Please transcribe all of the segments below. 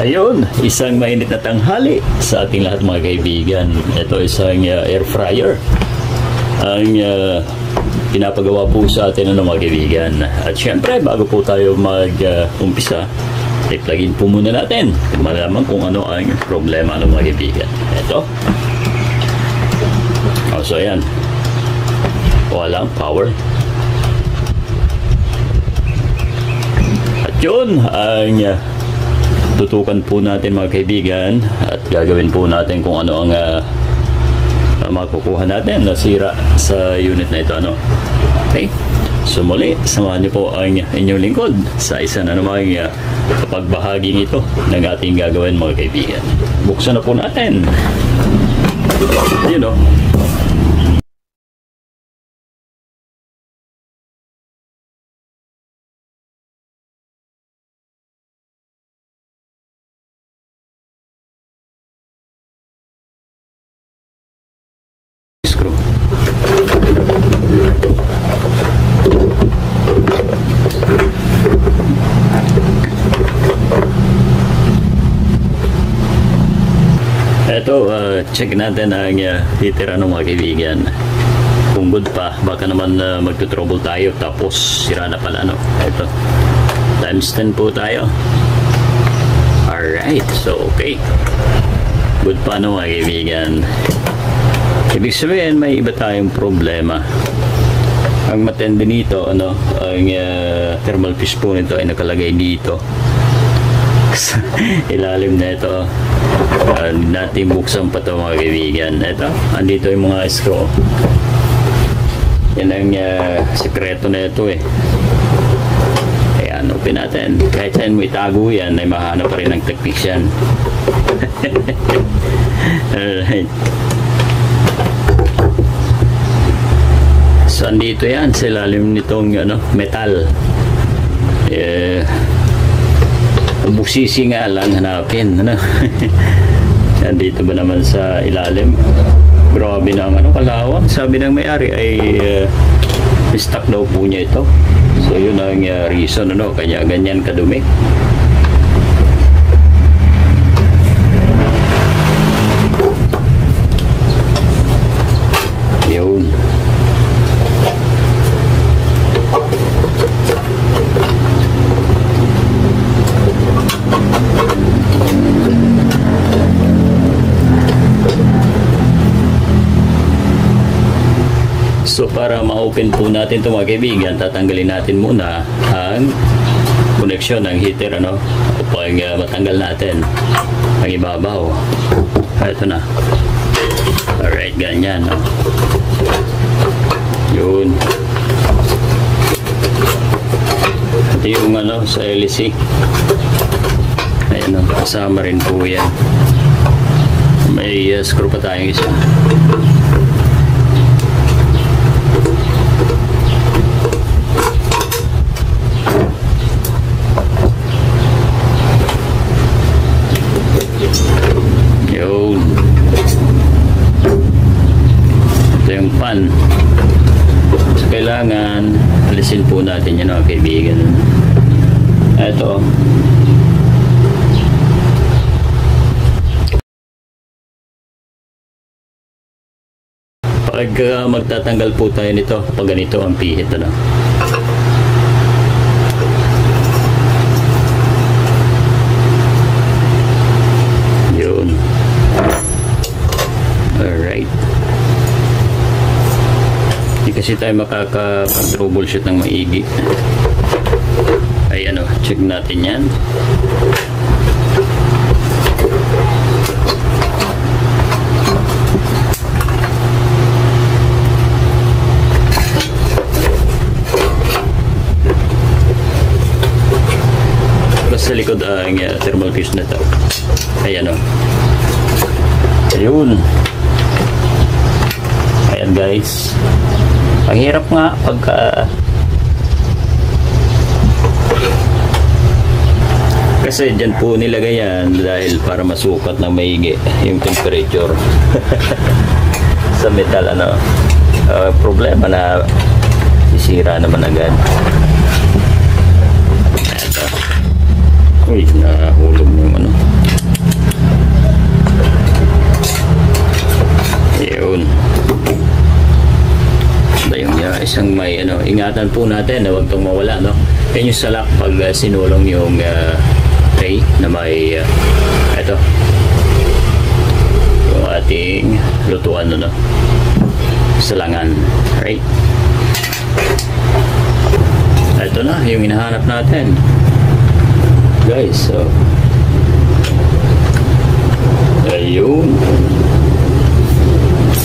Ayun, isang mainit na tanghali sa ating lahat mga kaibigan. Ito isang air fryer. Ang pinapagawa po sa atin ng mga kaibigan. At syempre, bago po tayo mag-umpisa, i-plugin po muna natin. Malaman kung ano ang problema ng mga kaibigan. Ito. So ayan. Walang power. At yun, ang tutukan po natin mga kaibigan at gagawin po natin kung ano ang makukuha natin na sira sa unit na ito. Okay? So muli, samahan niyo po ang inyong lingkod sa isa na namang pagbahaging ito ng ating gagawin mga kaibigan. Buksan na po natin. Yun o. Ito, check natin ang heater mga kaibigan. Kung good pa, baka naman magto-trouble tayo tapos sira na pala Ito, times 10 po tayo. Alright, so okay. Good pa mga kaibigan. Ibig sabihin may iba tayong problema. Ang matindi nito, ang thermal fuse po nito ay nakalagay dito sa ilalim na ito. Natin buksan pa ito mga kaibigan. Ito, andito yung mga screw. Yan ang sekreto na ito Ayan, open natin. Kahit saan mo itago yan, ay mahanap pa rin ng technician. Alright. So, andito yan sa ilalim nitong metal. Busisi nga lang hanapin. Nandito ba naman sa ilalim? Grabe naman kalawang. Sabi ng may-ari ay stock daw po niya ito. So yun ang reason kanya ganyan kadumi. Yun. So para ma-open po natin ito mga kaibigan, tatanggalin natin muna ang connection ng heater upang matanggal natin ang ibabaw. Ito na. Alright, ganyan Yun. Ito yung sa LC. Ayan kasama rin po yan. May screw pa tayong isa. So kailangan alisin po natin yan mga kaibigan. Ito pag magtatanggal po tayo nito pag ganito ang pihit yun. Alright, kasi tayo makaka-troubleshoot ng maigi. Ay check natin yan. Basta likod ang thermal fuse na ito. Ayan ayun. Ayan guys. Ang hirap nga pagka kasi dyan po nilagay yan dahil para masukat ng maigi yung temperature sa metal problema na sisira naman agad. Uy, nahulog mo yung ingatan po natin na huwag itong mawala, no? Yan yung salak pag sinulong yung tray na may ito yung ating lutuan, no? Salangan, right? Ito na yung hinahanap natin, guys. So ayun,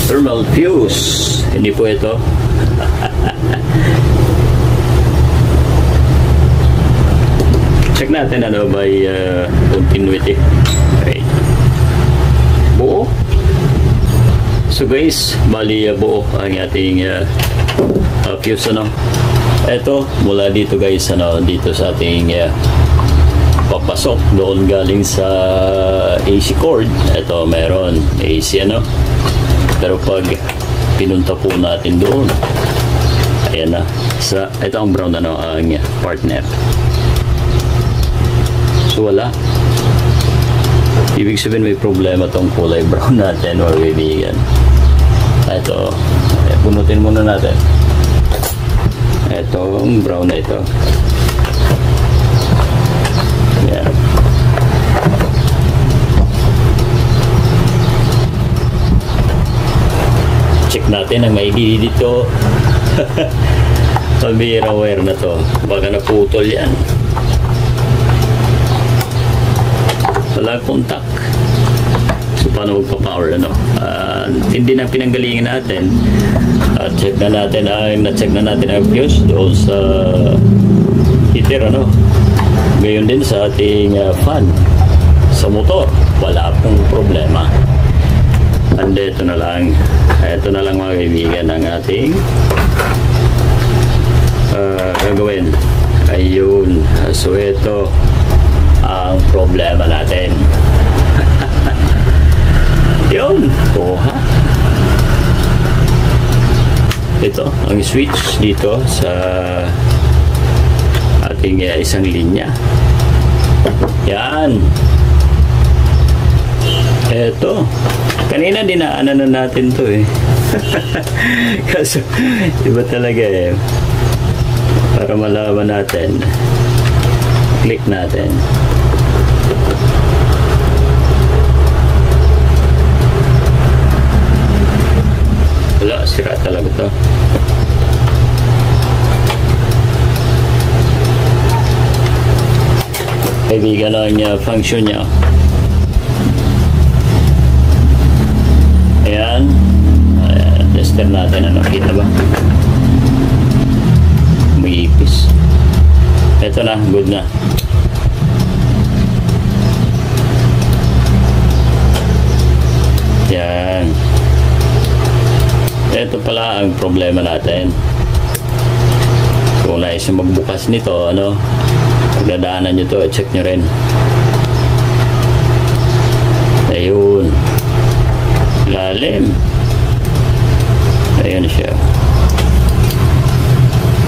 thermal fuse, hindi po ito. Check natin ano by continuity. Okay. Buo. So guys, bali buo ang ating fuse, ano. Ito mula dito guys, ano, dito sa ating papasok doon galing sa AC cord. Ito meron AC, ano. Pero pag pinunta po natin doon, ayan na, sa ito ang brown, ano, ang partner. So wala. Ibig sabihin may problema tong kulay brown natin, mga kaibigan. Ito, punutin muna natin. Itong brown na ito. Ayan. Check natin ang maigi dito. Pambihirang wire na to, baka naputol yan. Walang contact. So paano magpa-power, ano? Hindi na pinanggalingan natin. Check na natin, na-check na natin ang fuse doon sa heater, ano? Gayon din sa ating fan sa motor, wala pong problema. And ito na lang mga kaibigan ang ating gagawin. Ayun, so ito ang problema natin. Yun, ha? Ito ang switch dito sa ating isang linya. Yan. Eto, kanina dinaanan na natin to eh. Kaso iba talaga eh. Para malaman natin, click natin. Wala, sira talaga to. Kaibigan lang niya function niya. Ayan. Tester natin, ano, kita ba? May ipis. Ito na, good na. Yan. Ito pala ang problema natin. Kung nais magbukas nito, ano, pagdadaanan nyo to, check nyo rin. Ayun. Lalim. Ayun siya.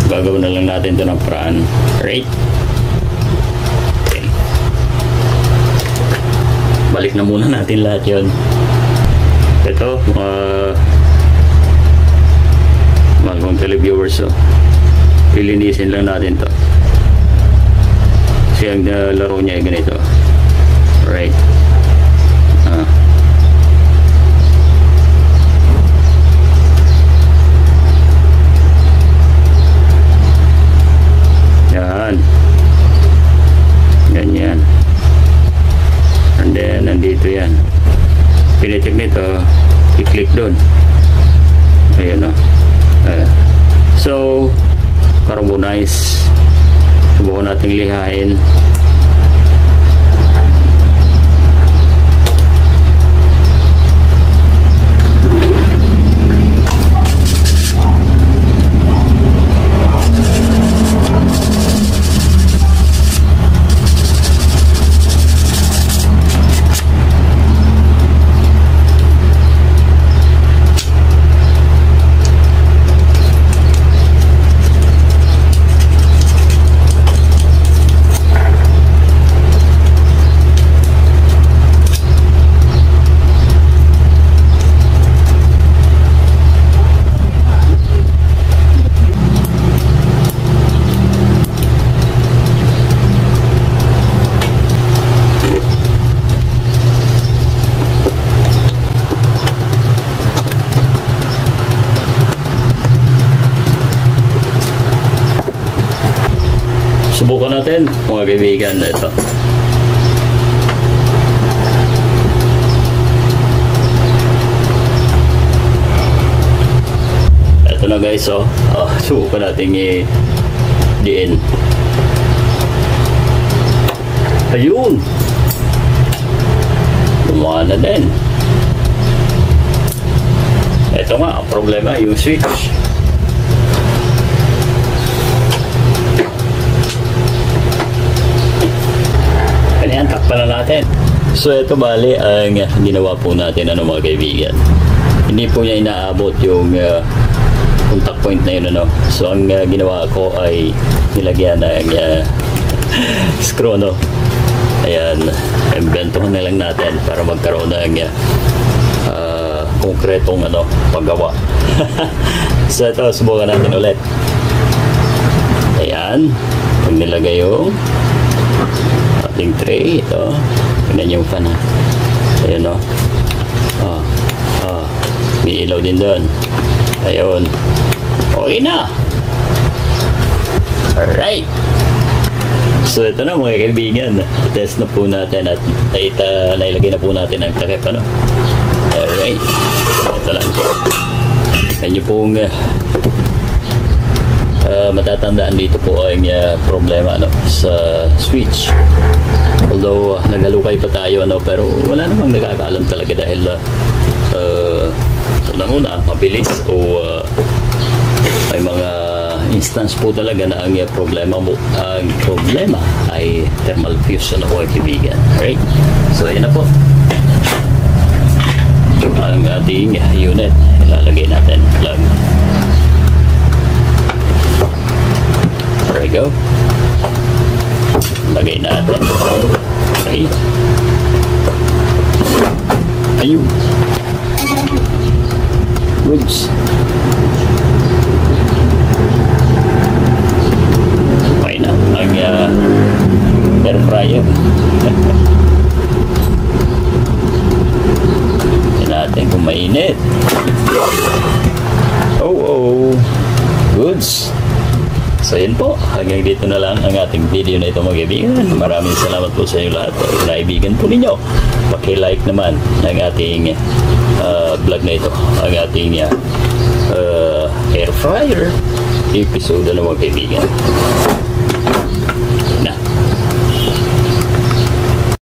Gagawin na lang natin ito ng paraan. Right? Okay. Balik na muna natin lahat yun. Ito, mga televiewers, so pilinisin lang natin to kasi ang laro niya ay ganito, right? Yan, ganyan, and then nandito yan, pinicheck nito, i-click doon, ayun, no? So carbonize, subukan nating lihain. natin mga kaibigan. Ito. Ito na guys, oh. Subukan natin i-diin. Ayun. Gumawa na din. Ito nga, ang problema, yung switch. Ganyan, takpan na natin. So, ito bali, ang ginawa po natin, ano mga kaibigan. Hindi po niya inaabot yung contact point na yun, ano. So, ang ginawa ko ay nilagyan ng screw, no. Ayan, imbentohan na lang natin para magkaroon ng konkretong paggawa. So ito, subukan natin ulit. Ayan, pag nilagay yung ating tray, ito, ganyan yung fan, ha. Ayan, no. May ilaw din doon. Ayun, okay na. Alright. So ito na mga kaibigan, test na po natin at nailagay na po natin ang takip, ano. Alright, ito lang po. Kanya pong matatandaan dito po ang problema, ano, sa switch. Although naghalukay pa tayo, ano, pero wala namang nakakaalam talaga dahil una mabilis o may mga instance po talaga na ang problema ay thermal fuse, ano po kaibigan. Alright, so ayan na po ang ating unit. Ilalagay natin plug. There we go. Lagay natin. Okay, ayun, goods. Okay na ang air fryer. Tignan natin kung mainit. Oh, goods. So yun po, hanggang dito na lang ang ating video na ito mga kaibigan. Maraming salamat po sa inyo lahat. Kaibigan po ninyo, paki-like naman ng ating vlog na ito, ang ating air fryer episode na mga kaibigan.